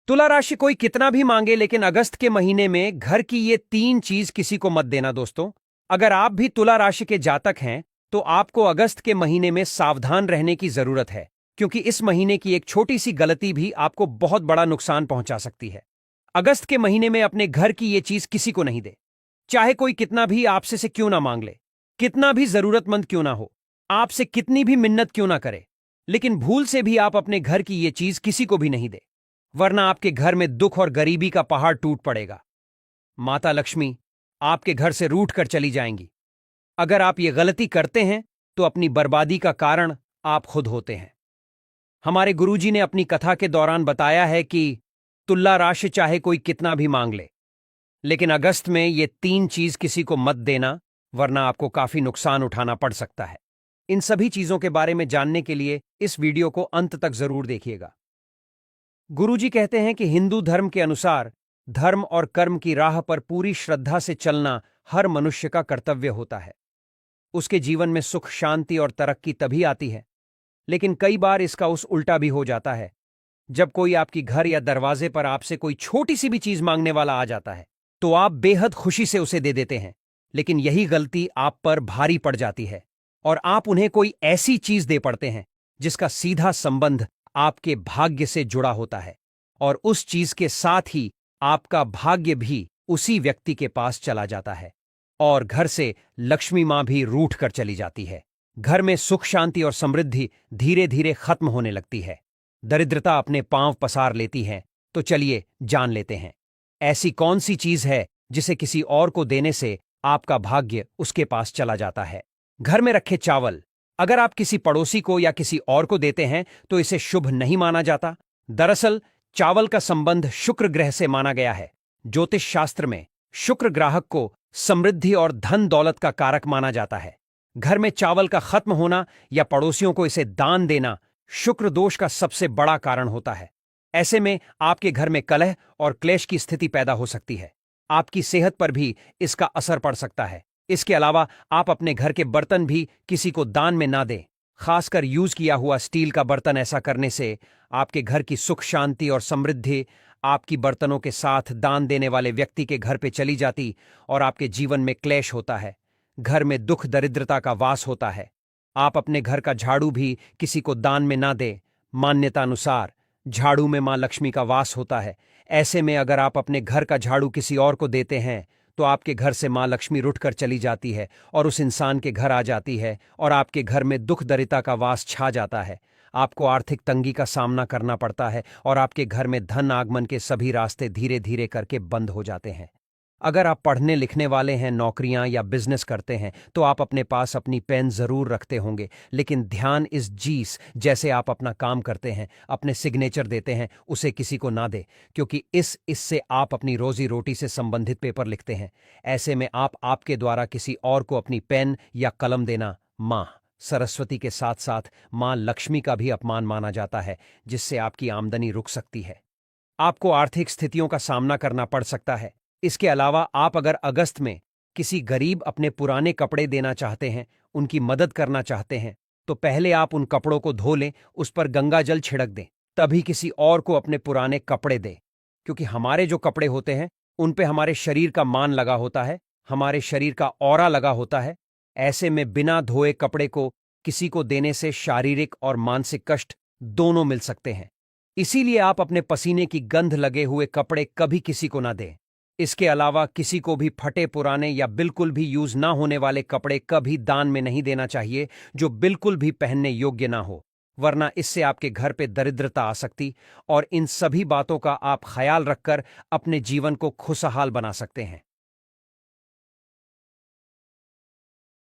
तुला राशि कोई कितना भी मांगे, लेकिन अगस्त के महीने में घर की ये 3 चीज किसी को मत देना दोस्तों। अगर आप भी तुला राशि के जातक हैं तो आपको अगस्त के महीने में सावधान रहने की जरूरत है, क्योंकि इस महीने की एक छोटी सी गलती भी आपको बहुत बड़ा नुकसान पहुंचा सकती है। अगस्त के महीने में अपने घर की ये चीज किसी को नहीं दे, चाहे कोई कितना भी आपसे से क्यों ना मांग ले, कितना भी जरूरतमंद क्यों ना हो, आपसे कितनी भी मिन्नत क्यों ना करे, लेकिन भूल से भी आप अपने घर की ये चीज किसी को भी नहीं दे, वरना आपके घर में दुख और गरीबी का पहाड़ टूट पड़ेगा। माता लक्ष्मी आपके घर से रूठ कर चली जाएंगी। अगर आप ये गलती करते हैं तो अपनी बर्बादी का कारण आप खुद होते हैं। हमारे गुरुजी ने अपनी कथा के दौरान बताया है कि तुला राशि चाहे कोई कितना भी मांग ले, लेकिन अगस्त में ये 3 चीज किसी को मत देना, वरना आपको काफी नुकसान उठाना पड़ सकता है। इन सभी चीजों के बारे में जानने के लिए इस वीडियो को अंत तक जरूर देखिएगा। गुरुजी कहते हैं कि हिंदू धर्म के अनुसार धर्म और कर्म की राह पर पूरी श्रद्धा से चलना हर मनुष्य का कर्तव्य होता है। उसके जीवन में सुख, शांति और तरक्की तभी आती है, लेकिन कई बार इसका उस उल्टा भी हो जाता है। जब कोई आपकी घर या दरवाजे पर आपसे कोई छोटी सी भी चीज मांगने वाला आ जाता है तो आप बेहद खुशी से उसे दे देते हैं, लेकिन यही गलती आप पर भारी पड़ जाती है और आप उन्हें कोई ऐसी चीज दे पड़ते हैं जिसका सीधा संबंध आपके भाग्य से जुड़ा होता है, और उस चीज के साथ ही आपका भाग्य भी उसी व्यक्ति के पास चला जाता है और घर से लक्ष्मी मां भी रूठ कर चली जाती है। घर में सुख, शांति और समृद्धि धीरे धीरे खत्म होने लगती है। दरिद्रता अपने पांव पसार लेती है। तो चलिए जान लेते हैं, ऐसी कौन सी चीज है जिसे किसी और को देने से आपका भाग्य उसके पास चला जाता है। घर में रखे चावल अगर आप किसी पड़ोसी को या किसी और को देते हैं तो इसे शुभ नहीं माना जाता। दरअसल चावल का संबंध शुक्र ग्रह से माना गया है। ज्योतिष शास्त्र में शुक्र ग्राहक को समृद्धि और धन दौलत का कारक माना जाता है। घर में चावल का खत्म होना या पड़ोसियों को इसे दान देना शुक्र दोष का सबसे बड़ा कारण होता है। ऐसे में आपके घर में कलह और क्लेश की स्थिति पैदा हो सकती है। आपकी सेहत पर भी इसका असर पड़ सकता है। इसके अलावा आप अपने घर के बर्तन भी किसी को दान में ना दें, खासकर यूज किया हुआ स्टील का बर्तन। ऐसा करने से आपके घर की सुख, शांति और समृद्धि आपकी बर्तनों के साथ दान देने वाले व्यक्ति के घर पे चली जाती और आपके जीवन में क्लेश होता है। घर में दुख, दरिद्रता का वास होता है। आप अपने घर का झाड़ू भी किसी को दान में ना दें। मान्यता अनुसार झाड़ू में मां लक्ष्मी का वास होता है। ऐसे में अगर आप अपने घर का झाड़ू किसी और को देते हैं तो आपके घर से मां लक्ष्मी रुठ कर चली जाती है और उस इंसान के घर आ जाती है और आपके घर में दुख, दरिद्रता का वास छा जाता है। आपको आर्थिक तंगी का सामना करना पड़ता है और आपके घर में धन आगमन के सभी रास्ते धीरे धीरे करके बंद हो जाते हैं। अगर आप पढ़ने लिखने वाले हैं, नौकरियां या बिजनेस करते हैं तो आप अपने पास अपनी पेन जरूर रखते होंगे, लेकिन ध्यान इस जीस जैसे आप अपना काम करते हैं, अपने सिग्नेचर देते हैं, उसे किसी को ना दे, क्योंकि इससे आप अपनी रोजी रोटी से संबंधित पेपर लिखते हैं। ऐसे में आप आपके द्वारा किसी और को अपनी पेन या कलम देना मां सरस्वती के साथ साथ मां लक्ष्मी का भी अपमान माना जाता है, जिससे आपकी आमदनी रुक सकती है। आपको आर्थिक स्थितियों का सामना करना पड़ सकता है। इसके अलावा आप अगर अगस्त में किसी गरीब अपने पुराने कपड़े देना चाहते हैं, उनकी मदद करना चाहते हैं, तो पहले आप उन कपड़ों को धो लें, उस पर गंगा जल छिड़क दें, तभी किसी और को अपने पुराने कपड़े दें। क्योंकि हमारे जो कपड़े होते हैं उन पे हमारे शरीर का मान लगा होता है, हमारे शरीर का ऑरा लगा होता है। ऐसे में बिना धोए कपड़े को किसी को देने से शारीरिक और मानसिक कष्ट दोनों मिल सकते हैं। इसीलिए आप अपने पसीने की गंध लगे हुए कपड़े कभी किसी को ना दें। इसके अलावा किसी को भी फटे, पुराने या बिल्कुल भी यूज ना होने वाले कपड़े कभी दान में नहीं देना चाहिए, जो बिल्कुल भी पहनने योग्य ना हो, वरना इससे आपके घर पे दरिद्रता आ सकती। और इन सभी बातों का आप ख्याल रखकर अपने जीवन को खुशहाल बना सकते हैं।